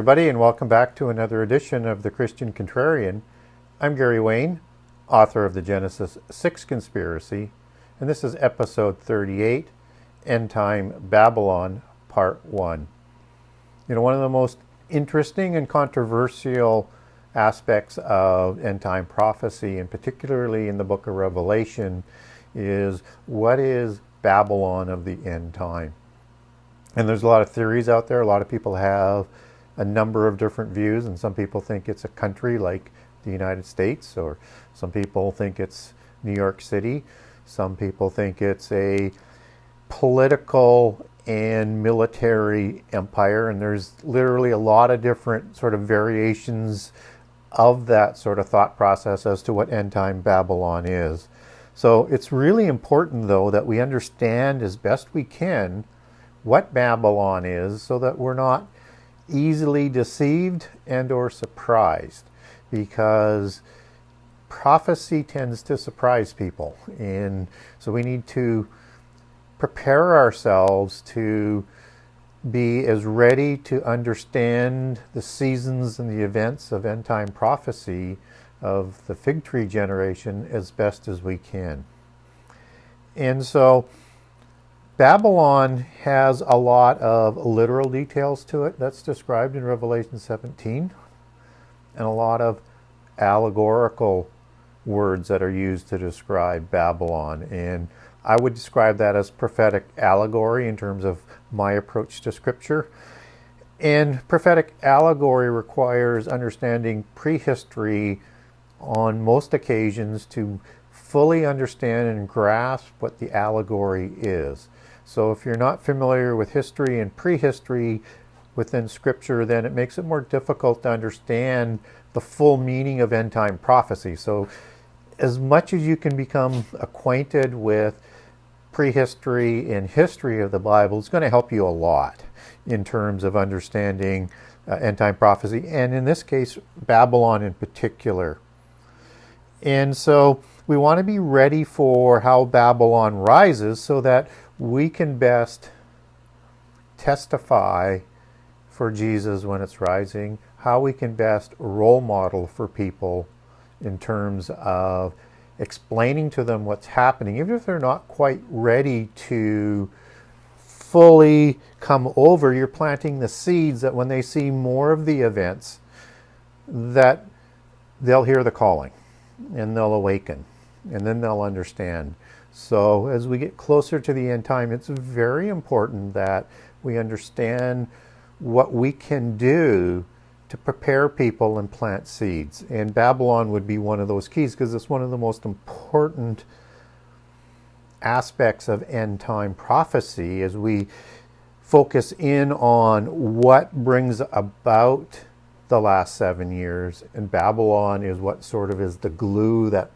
everybody, and welcome back to another edition of The Christian Contrarian. I'm Gary Wayne, author of the Genesis 6 Conspiracy, and this is episode 38, End Time Babylon, Part 1. One of the most interesting and controversial aspects of end time prophecy, and particularly in the book of Revelation, is what is Babylon of the end time? And there's a lot of theories out there. A lot of people have a number of different views, and some people think it's a country like the United States, or some people think it's New York City. Some people think it's a political and military empire, and there's literally a lot of different sort of variations of that sort of thought process as to what end time Babylon is. So it's really important, though, that we understand as best we can what Babylon is, so that we're not easily deceived and or surprised, because prophecy tends to surprise people, and so we need to prepare ourselves to be as ready to understand the seasons and the events of end time prophecy of the fig tree generation as best as we can. And so Babylon has a lot of literal details to it that's described in Revelation 17, and a lot of allegorical words that are used to describe Babylon. And I would describe that as prophetic allegory in terms of my approach to Scripture. And prophetic allegory requires understanding prehistory on most occasions to fully understand and grasp what the allegory is. So if you're not familiar with history and prehistory within Scripture, then it makes it more difficult to understand the full meaning of end time prophecy. So as much as you can become acquainted with prehistory and history of the Bible, it's going to help you a lot in terms of understanding end time prophecy, and in this case, Babylon in particular. And so we want to be ready for how Babylon rises so that we can best testify for Jesus when it's rising, how we can best role model for people in terms of explaining to them what's happening, even if they're not quite ready to fully come over. You're planting the seeds that when they see more of the events, that they'll hear the calling and they'll awaken, and then they'll understand. So as we get closer to the end time, it's very important that we understand what we can do to prepare people and plant seeds. And Babylon would be one of those keys, because it's one of the most important aspects of end time prophecy as we focus in on what brings about the last 7 years. And Babylon is what sort of is the glue that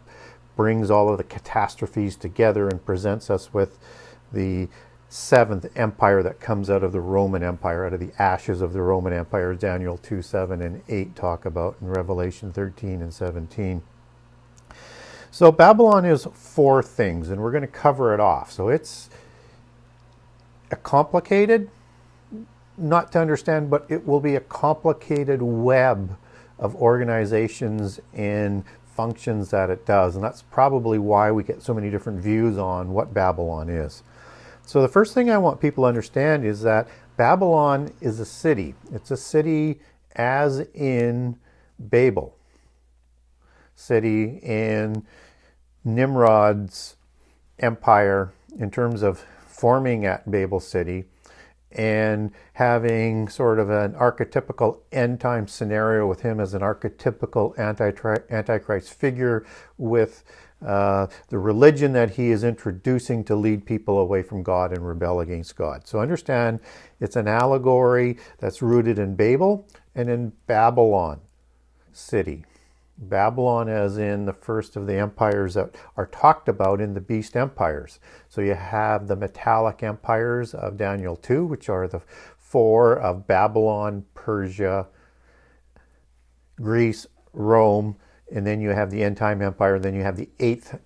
brings all of the catastrophes together and presents us with the seventh empire that comes out of the Roman Empire, out of the ashes of the Roman Empire, as Daniel 2, 7, and 8 talk about in Revelation 13 and 17. So Babylon is four things, and we're going to cover it off. So it's a complicated, not to understand, but it will be a complicated web of organizations and functions that it does, and that's probably why we get so many different views on what Babylon is. So the first thing I want people to understand is that Babylon is a city. It's a city as in Babel, city in Nimrod's empire, in terms of forming at Babel City and having sort of an archetypical end time scenario with him as an archetypical antichrist figure, with the religion that he is introducing to lead people away from God and rebel against God. So understand, it's an allegory that's rooted in Babel and in Babylon City. Babylon as in the first of the empires that are talked about in the beast empires. So you have the metallic empires of Daniel 2, which are the four of Babylon, Persia, Greece, Rome, and then you have the end time empire, and then you have the eighth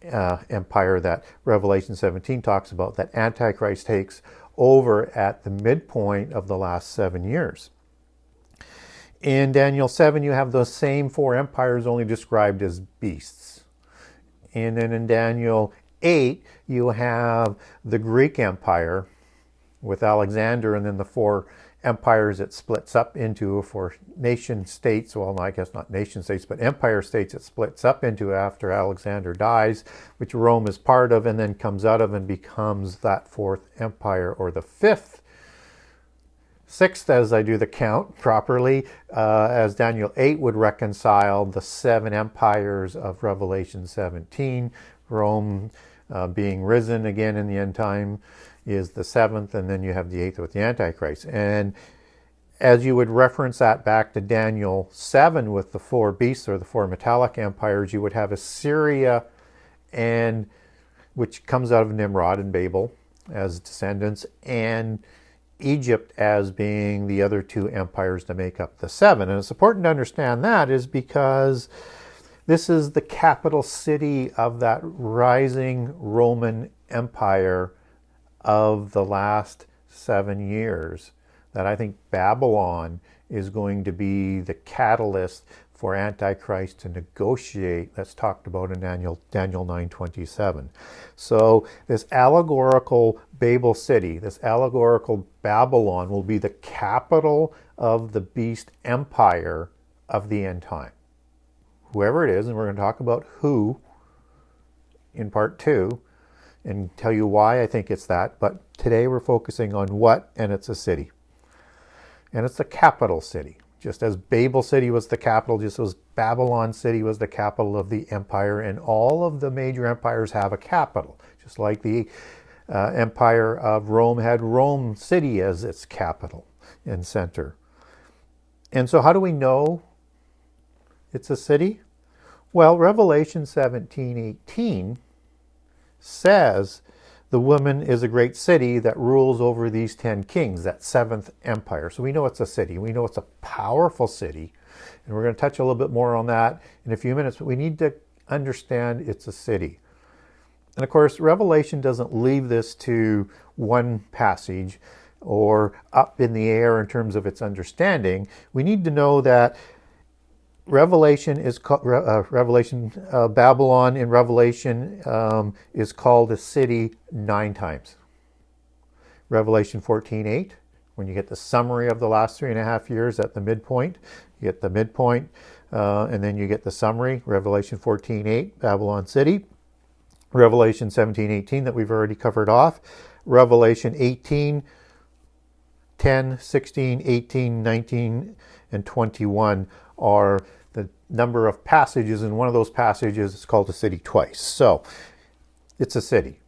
empire that Revelation 17 talks about, that Antichrist takes over at the midpoint of the last 7 years. In Daniel 7, you have those same four empires only described as beasts. And then in Daniel 8, you have the Greek Empire with Alexander, and then the four empires it splits up into, for nation states. Well, no, I guess not nation states, but empire states it splits up into after Alexander dies, which Rome is part of, and then comes out of and becomes that fourth empire, or the sixth, as I do the count properly, as Daniel 8 would reconcile the seven empires of Revelation 17. Rome being risen again in the end time is the seventh, and then you have the eighth with the Antichrist. And as you would reference that back to Daniel 7 with the four beasts, or the four metallic empires, you would have Assyria, and which comes out of Nimrod and Babel as descendants, and Egypt as being the other two empires to make up the seven. And it's important to understand that is because this is the capital city of that rising Roman Empire of the last 7 years, that I think Babylon is going to be the catalyst for Antichrist to negotiate. That's talked about in Daniel 9:27. So this allegorical Babel city, this allegorical Babylon, will be the capital of the beast empire of the end time. Whoever it is, and we're going to talk about who in part 2, and tell you why I think it's that. But today we're focusing on what, and it's a city. And it's the capital city. Just as Babel city was the capital, just as Babylon city was the capital of the empire, and all of the major empires have a capital. Just like the empire of Rome had Rome city as its capital and center. And so how do we know it's a city? Well, Revelation 17:18 says the woman is a great city that rules over these 10 kings, that seventh empire. So we know it's a city. We know it's a powerful city. And we're going to touch a little bit more on that in a few minutes. But we need to understand it's a city. And of course, Revelation doesn't leave this to one passage or up in the air in terms of its understanding. We need to know that Babylon in Revelation is called a city 9 times. Revelation 14:8, when you get the summary of the last 3.5 years at the midpoint, you get the midpoint, and then you get the summary. Revelation 14:8, Babylon city. Revelation 17:18 that we've already covered off. Revelation 18:10, 16, 18, 19, and 21 are the number of passages, and one of those passages is called a city twice. So it's a city.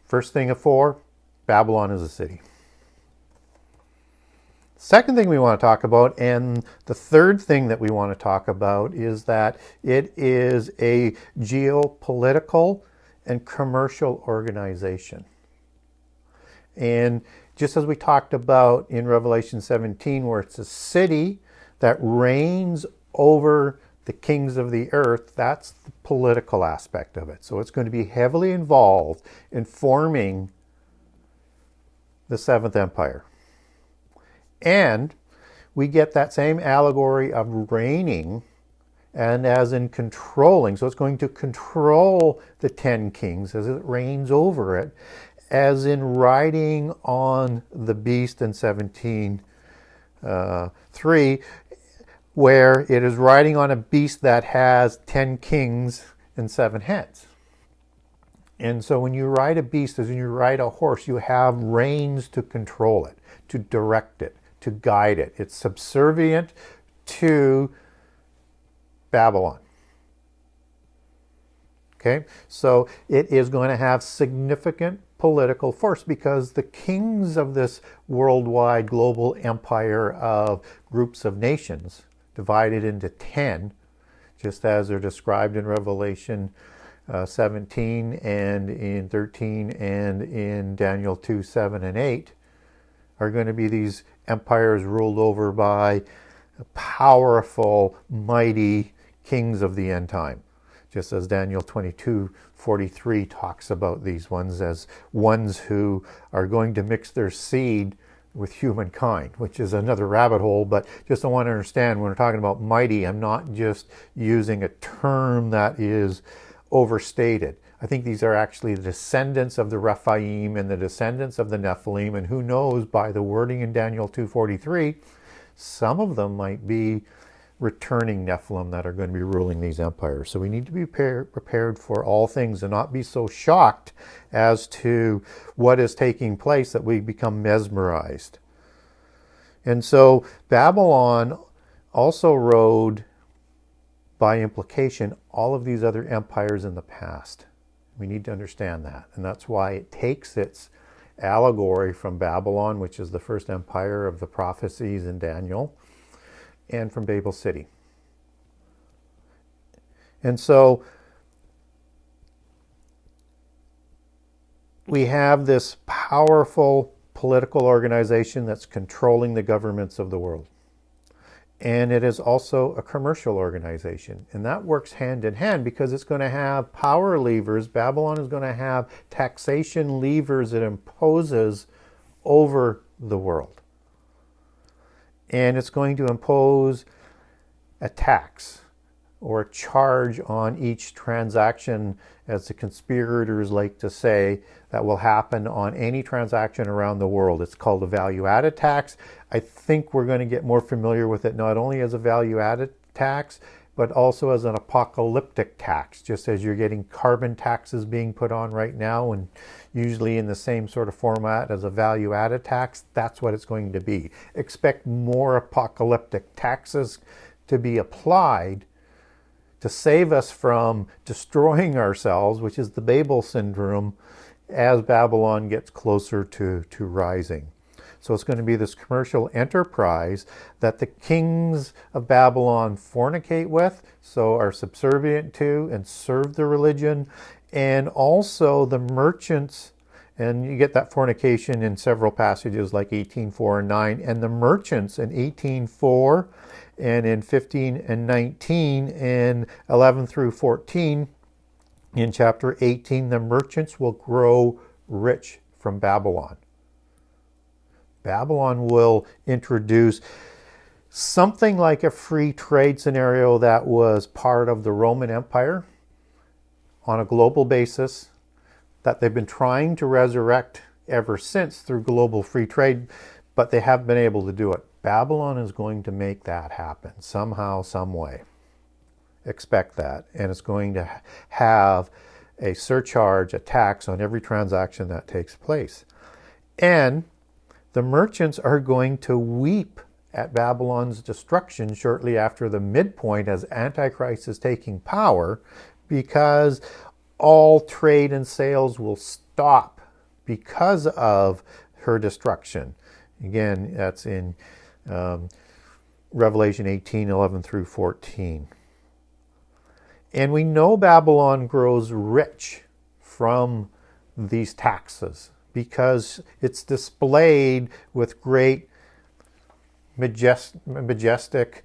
First thing of 4, Babylon is a city. Second thing we want to talk about, and the third thing that we want to talk about, is that it is a geopolitical and commercial organization. And just as we talked about in Revelation 17, where it's a city that reigns over the kings of the earth, that's the political aspect of it. So it's going to be heavily involved in forming the seventh empire. And we get that same allegory of reigning and as in controlling. So it's going to control the 10 kings as it reigns over it, as in riding on the beast in 17:3, where it is riding on a beast that has 10 kings and 7 heads. And so when you ride a beast, as when you ride a horse, you have reins to control it, to direct it, to guide it. It's subservient to Babylon. Okay, so it is going to have significant political force because the kings of this worldwide global empire of groups of nations, divided into 10, just as they're described in Revelation 17 and in 13 and in Daniel 2, 7, and 8, are going to be these empires ruled over by powerful, mighty kings of the end time. Just as Daniel 22:43 talks about these ones as ones who are going to mix their seed with humankind, which is another rabbit hole, but just I want to understand when we're talking about mighty, I'm not just using a term that is overstated. I think these are actually the descendants of the Rephaim and the descendants of the Nephilim, and who knows, by the wording in Daniel 2:43, some of them might be returning Nephilim that are going to be ruling these empires. So we need to be prepared for all things and not be so shocked as to what is taking place that we become mesmerized. And so Babylon also rode, by implication, all of these other empires in the past. We need to understand that. And that's why it takes its allegory from Babylon, which is the first empire of the prophecies in Daniel, and from Babel City. And so we have this powerful political organization that's controlling the governments of the world. And it is also a commercial organization. And that works hand in hand because it's going to have power levers. Babylon is going to have taxation levers it imposes over the world. And it's going to impose a tax or a charge on each transaction, as the conspirators like to say, that will happen on any transaction around the world. It's called a value-added tax. I think we're going to get more familiar with it not only as a value-added tax, but also as an apocalyptic tax, just as you're getting carbon taxes being put on right now, and usually in the same sort of format as a value-added tax. That's what it's going to be. Expect more apocalyptic taxes to be applied to save us from destroying ourselves, which is the Babel syndrome, as Babylon gets closer to rising. So it's going to be this commercial enterprise that the kings of Babylon fornicate with, so are subservient to and serve the religion, and also the merchants, and you get that fornication in several passages like 18:4 and 9, and the merchants in 18:4 and in 15 and 19 and 11 through 14. In chapter 18, the merchants will grow rich from Babylon. Babylon will introduce something like a free trade scenario that was part of the Roman Empire on a global basis that they've been trying to resurrect ever since through global free trade, but they haven't been able to do it. Babylon is going to make that happen somehow, some way. Expect that. And it's going to have a surcharge, a tax on every transaction that takes place. And the merchants are going to weep at Babylon's destruction shortly after the midpoint as Antichrist is taking power, because all trade and sales will stop because of her destruction. Again, that's in Revelation 18:11 through 14. And we know Babylon grows rich from these taxes because it's displayed with great majestic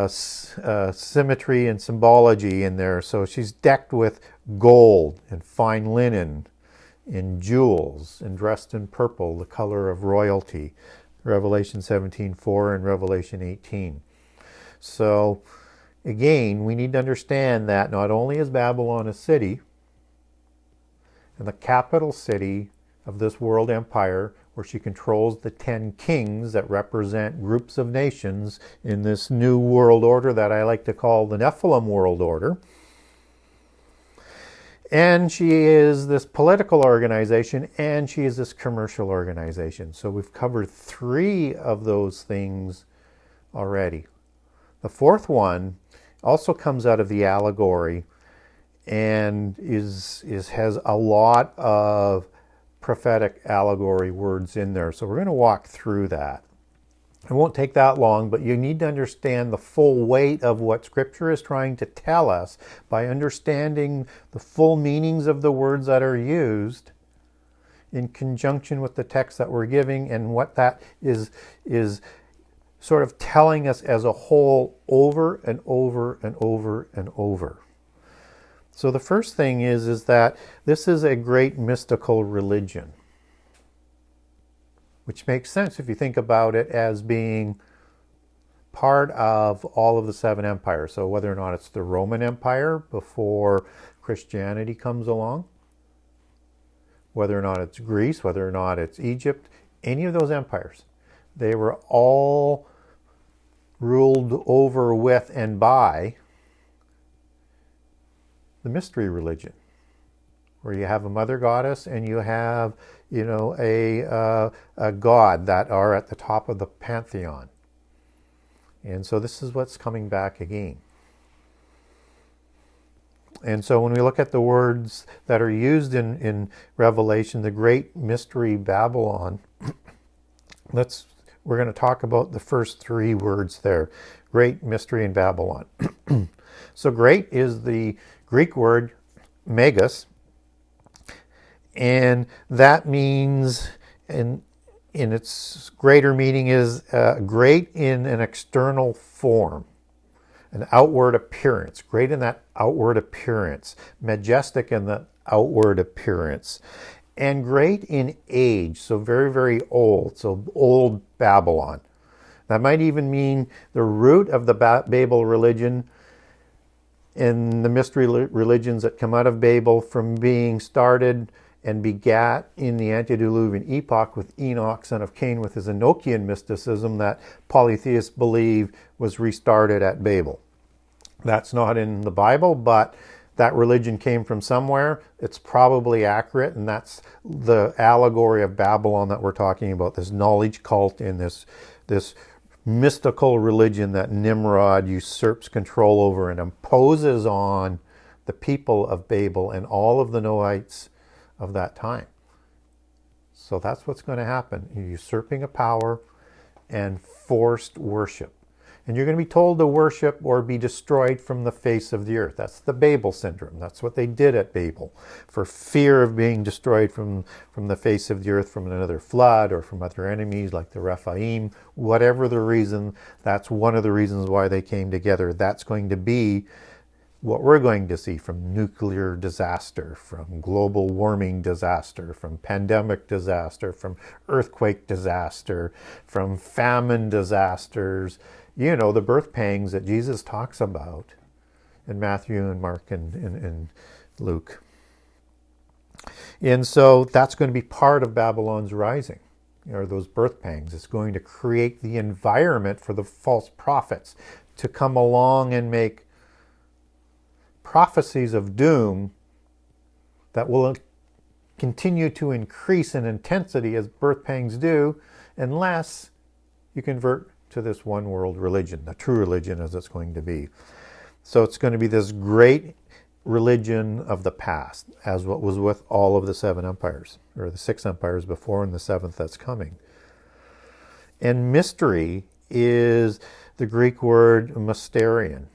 symmetry and symbology in there. So she's decked with gold and fine linen and jewels and dressed in purple, the color of royalty. Revelation 17:4 and Revelation 18. So again, we need to understand that not only is Babylon a city, and the capital city of this world empire, where she controls the 10 kings that represent groups of nations in this new world order that I like to call the Nephilim world order. And she is this political organization, and she is this commercial organization. So we've covered 3 of those things already. The 4th one also comes out of the allegory and has a lot of prophetic allegory words in there. So we're going to walk through that. It won't take that long, but you need to understand the full weight of what Scripture is trying to tell us by understanding the full meanings of the words that are used in conjunction with the text that we're giving, and what that is sort of telling us as a whole over and over and over and over. So the first thing is that this is a great mystical religion. which makes sense if you think about it as being part of all of the seven empires. So whether or not it's the Roman Empire before Christianity comes along, whether or not it's Greece, whether or not it's Egypt, any of those empires, they were all ruled over with and by the mystery religion, where you have a mother goddess and you have, a god that are at the top of the pantheon. And so this is what's coming back again. And so when we look at the words that are used in Revelation, the great mystery Babylon, we're going to talk about the first three words there. Great mystery in Babylon. So great is the Greek word megas, and that means, in its greater meaning, is great in an external form, an outward appearance, great in that outward appearance, majestic in that outward appearance, and great in age, so very, very old, so old Babylon. That might even mean the root of the Babel religion and the mystery religions that come out of Babel from being started and begat in the antediluvian epoch with Enoch, son of Cain, with his Enochian mysticism that polytheists believe was restarted at Babel. That's not in the Bible, but that religion came from somewhere. It's probably accurate, and that's the allegory of Babylon that we're talking about, this knowledge cult and this mystical religion that Nimrod usurps control over and imposes on the people of Babel and all of the Noahites of that time. So that's what's going to happen. You're usurping a power and forced worship. And you're going to be told to worship or be destroyed from the face of the earth. That's the Babel syndrome. That's what they did at Babel. For fear of being destroyed from the face of the earth from another flood or from other enemies like the Rephaim, whatever the reason, that's one of the reasons why they came together. That's going to be what we're going to see from nuclear disaster, from global warming disaster, from pandemic disaster, from earthquake disaster, from famine disasters. The birth pangs that Jesus talks about in Matthew and Mark and Luke. And so that's going to be part of Babylon's rising, those birth pangs. It's going to create the environment for the false prophets to come along and make prophecies of doom that will continue to increase in intensity as birth pangs do, unless you convert to this one world religion, the true religion as it's going to be. So it's going to be this great religion of the past, as what was with all of the seven empires, or the six empires before and the seventh that's coming. And mystery is the Greek word mysterion.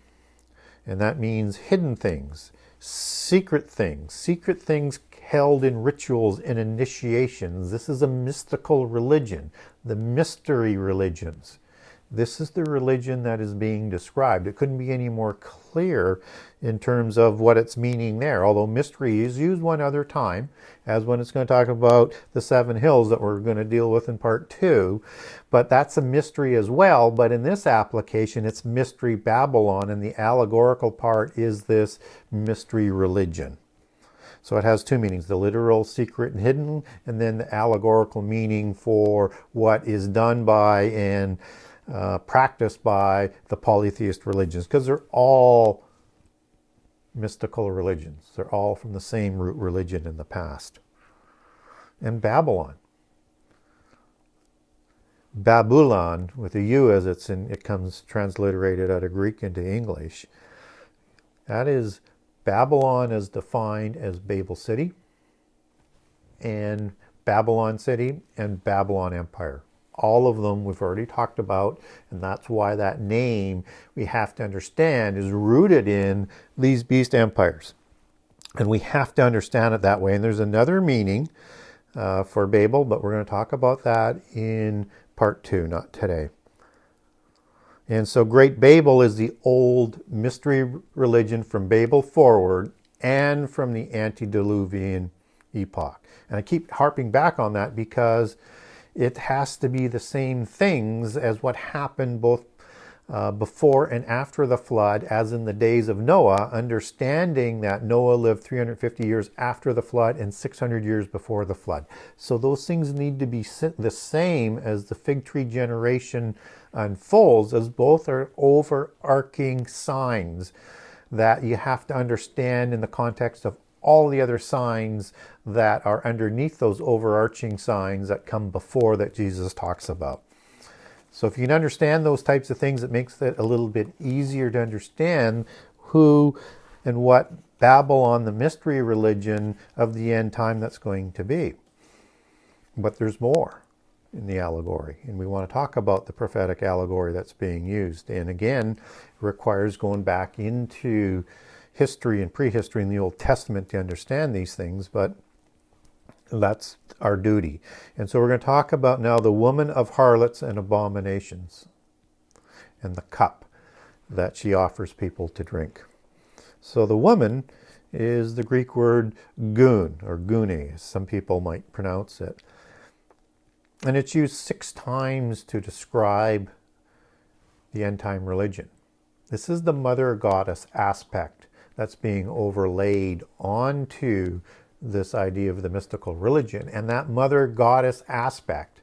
And that means hidden things, secret things held in rituals and initiations. This is a mystical religion, the mystery religions. This is the religion that is being described. It couldn't be any more clear in terms of what it's meaning there, although mystery is used one other time, as when it's going to talk about the seven hills that we're going to deal with in part 2. But that's a mystery as well. But in this application, it's mystery Babylon, and the allegorical part is this mystery religion. So it has two meanings, the literal, secret, and hidden, and then the allegorical meaning for what is done by and practiced by the polytheist religions, because they're all mystical religions. They're all from the same root religion in the past. And Babylon. Babylon, with a U as it comes transliterated out of Greek into English. That is, Babylon is defined as Babel City, and Babylon City, and Babylon Empire. All of them we've already talked about, and that's why that name, we have to understand, is rooted in these beast empires. And we have to understand it that way. And there's another meaning for Babel, but we're going to talk about that in part 2, not today. And so Great Babel is the old mystery religion from Babel forward and from the antediluvian epoch. And I keep harping back on that because it has to be the same things as what happened both before and after the flood, as in the days of Noah, understanding that Noah lived 350 years after the flood and 600 years before the flood. So those things need to be the same as the fig tree generation unfolds, as both are overarching signs that you have to understand in the context of all the other signs that are underneath those overarching signs that come before that Jesus talks about. So if you can understand those types of things, it makes it a little bit easier to understand who and what Babylon, the mystery religion of the end time, that's going to be. But there's more in the allegory, and we want to talk about the prophetic allegory that's being used. And again, it requires going back into history and prehistory in the Old Testament to understand these things, but that's our duty. And so we're going to talk about now the woman of harlots and abominations and the cup that she offers people to drink. So the woman is the Greek word goon, or gune, as some people might pronounce it. And it's used 6 times to describe the end time religion. This is the mother goddess aspect that's being overlaid onto this idea of the mystical religion. And that mother goddess aspect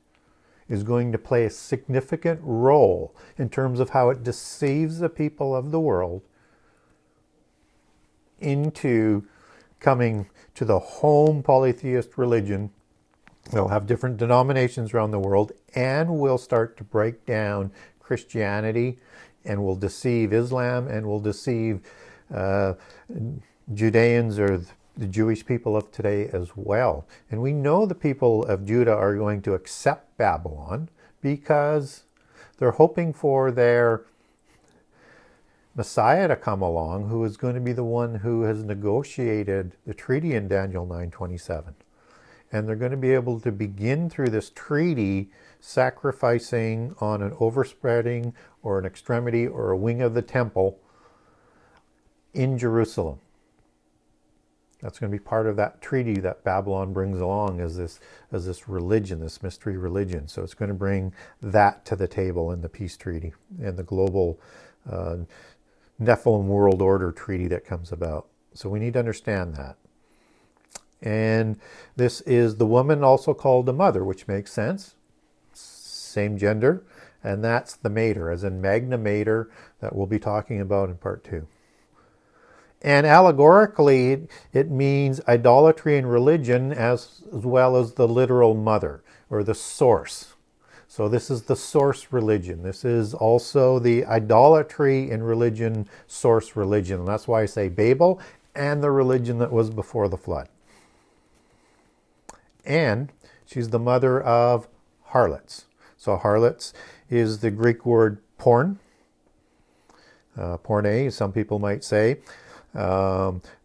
is going to play a significant role in terms of how it deceives the people of the world into coming to the home polytheist religion. They'll have different denominations around the world, and will start to break down Christianity, and will deceive Islam, and will deceive Judeans, or the Jewish people of today as well. And we know the people of Judah are going to accept Babylon because they're hoping for their Messiah to come along, who is going to be the one who has negotiated the treaty in Daniel 9:27. And they're going to be able to begin through this treaty sacrificing on an overspreading or an extremity or a wing of the temple in Jerusalem. That's going to be part of that treaty that Babylon brings along as this religion, this mystery religion. So it's going to bring that to the table in the peace treaty and the global Nephilim world order treaty that comes about. So we need to understand that. And this is the woman also called the mother, which makes sense. Same gender. And that's the mater, as in Magna Mater, that we'll be talking about in part 2. And allegorically, it means idolatry and religion as well as the literal mother, or the source. So this is the source religion. This is also the idolatry and religion source religion. And that's why I say Babel and the religion that was before the flood. And she's the mother of harlots. So harlots is the Greek word porn. Porne, some people might say.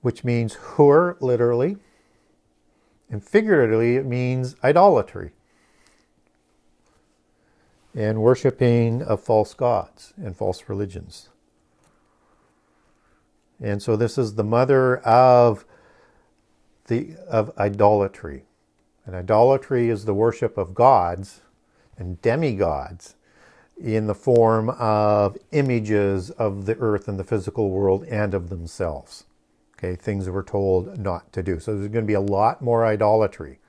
Which means whore, literally, and figuratively it means idolatry and worshiping of false gods and false religions. And so this is the mother of idolatry. And idolatry is the worship of gods and demigods in the form of images of the earth and the physical world and of themselves. Okay, things that we're told not to do. So there's going to be a lot more idolatry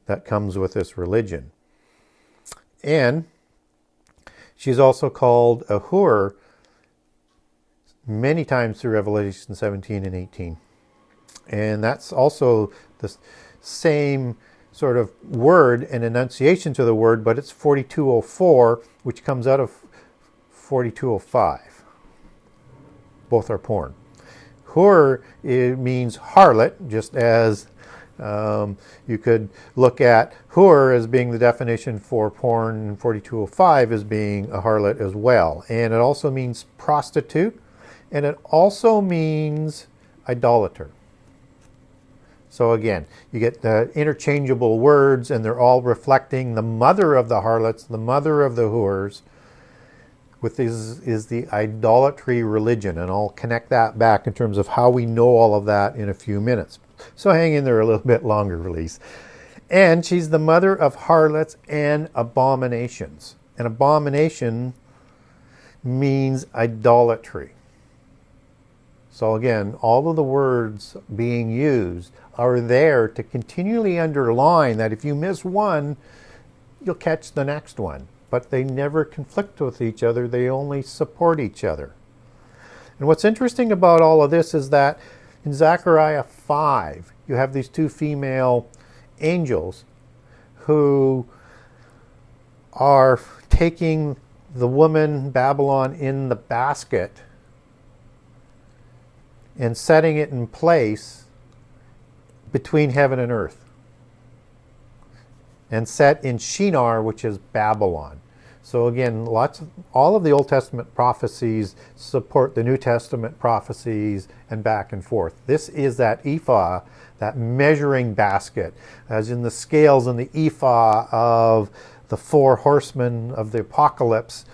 that comes with this religion. And she's also called a whore many times through Revelation 17 and 18. And that's also the same sort of word and enunciation to the word, but it's 4204, which comes out of 4205. Both are porn. Hur, it means harlot, just as you could look at Hur as being the definition for porn, and 4205 as being a harlot as well. And it also means prostitute, and it also means idolater. So again, you get the interchangeable words, and they're all reflecting the mother of the harlots, the mother of the whores, with this is the idolatry religion. And I'll connect that back in terms of how we know all of that in a few minutes. So hang in there a little bit longer, Release. And she's the mother of harlots and abominations. An abomination means idolatry. So again, all of the words being used are there to continually underline that if you miss one, you'll catch the next one. But they never conflict with each other. They only support each other. And what's interesting about all of this is that in Zechariah 5, you have these two female angels who are taking the woman Babylon in the basket and setting it in place between heaven and earth, and set in Shinar, which is Babylon. So again, all of the Old Testament prophecies support the New Testament prophecies and back and forth. This is that ephah, that measuring basket, as in the scales in the ephah of the four horsemen of the apocalypse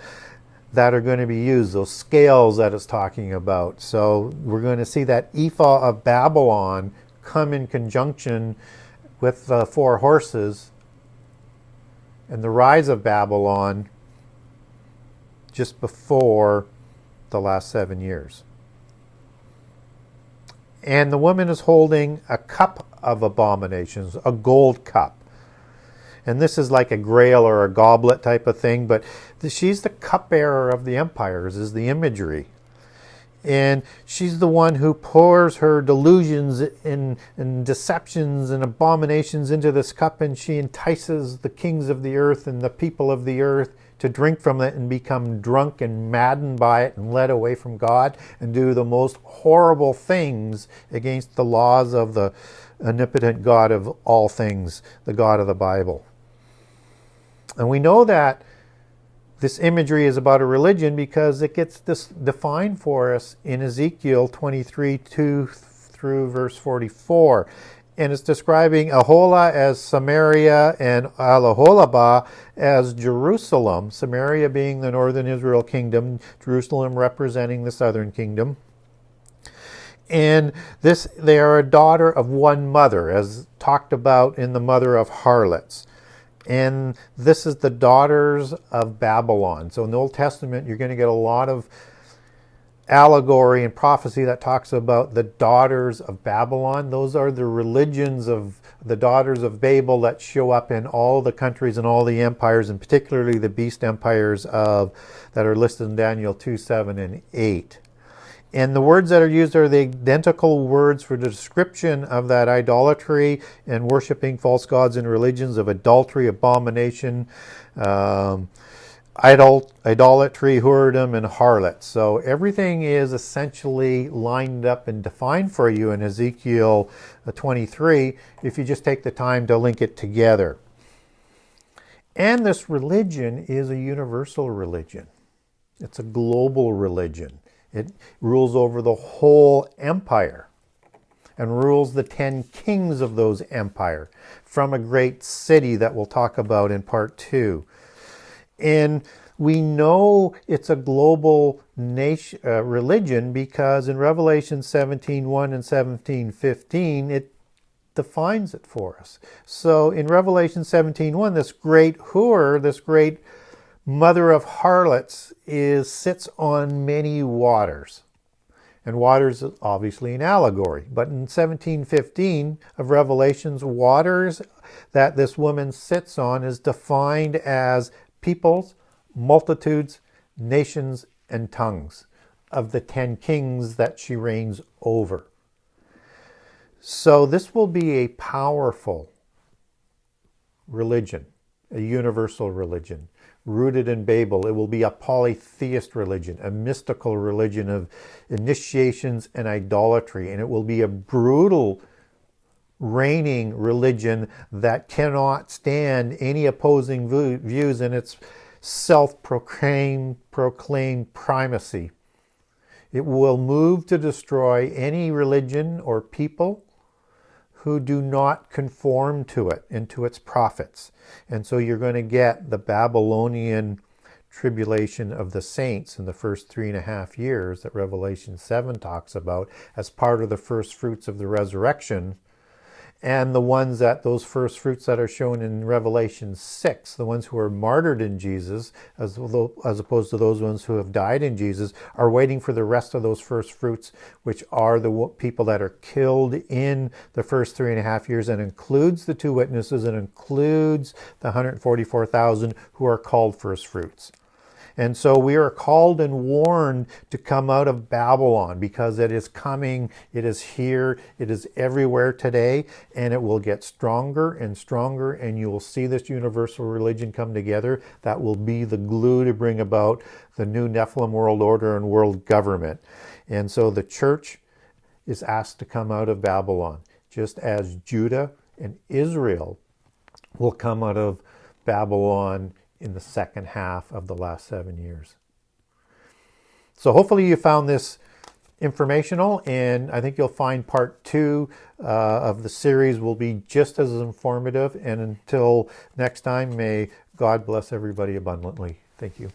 that are going to be used, those scales that it's talking about. So we're going to see that ephah of Babylon come in conjunction with the four horses and the rise of Babylon just before the last 7 years. And the woman is holding a cup of abominations, a gold cup. And this is like a grail or a goblet type of thing, but she's the cupbearer of the empires, is the imagery. And she's the one who pours her delusions and deceptions and abominations into this cup, and she entices the kings of the earth and the people of the earth to drink from it and become drunk and maddened by it and led away from God and do the most horrible things against the laws of the omnipotent God of all things, the God of the Bible. And we know that this imagery is about a religion because it gets this defined for us in Ezekiel 23, 2 through verse 44. And it's describing Aholah as Samaria and Alaholabah as Jerusalem, Samaria being the northern Israel kingdom, Jerusalem representing the southern kingdom. And they are a daughter of one mother, as talked about in the mother of harlots. And this is the daughters of Babylon. So in the Old Testament, you're going to get a lot of allegory and prophecy that talks about the daughters of Babylon. Those are the religions of the daughters of Babel that show up in all the countries and all the empires, and particularly the beast empires that are listed in Daniel 2, 7, and 8. And the words that are used are the identical words for the description of that idolatry and worshiping false gods and religions of adultery, abomination, idolatry, whoredom, and harlot. So everything is essentially lined up and defined for you in Ezekiel 23 if you just take the time to link it together. And this religion is a universal religion. It's a global religion. It rules over the whole empire and rules the 10 kings of those empire from a great city that we'll talk about in part 2. And we know it's a global religion because in Revelation 17:1 and 17:15, it defines it for us. So in Revelation 17:1, this great whore, this great mother of harlots, sits on many waters. And waters is obviously an allegory. But in 17:15 of Revelation's, waters that this woman sits on is defined as peoples, multitudes, nations, and tongues of the 10 kings that she reigns over. So this will be a powerful religion, a universal religion, rooted in Babel. It will be a polytheist religion, a mystical religion of initiations and idolatry, and it will be a brutal reigning religion that cannot stand any opposing views in its self-proclaimed primacy. It will move to destroy any religion or people who do not conform to it and to its prophets. And so you're going to get the Babylonian tribulation of the saints in the first 3.5 years that Revelation 7 talks about as part of the first fruits of the resurrection. and those first fruits that are shown in Revelation 6, the ones who are martyred in Jesus, as opposed to those ones who have died in Jesus, are waiting for the rest of those first fruits, which are the people that are killed in the first 3.5 years, and includes the 2 witnesses, and includes the 144,000 who are called first fruits. And so we are called and warned to come out of Babylon, because it is coming, it is here, it is everywhere today, and it will get stronger and stronger, and you will see this universal religion come together that will be the glue to bring about the new Nephilim world order and world government. And so the church is asked to come out of Babylon, just as Judah and Israel will come out of Babylon in the second half of the last 7 years. So hopefully you found this informational, and I think you'll find part 2 of the series will be just as informative. And until next time, may God bless everybody abundantly. Thank you.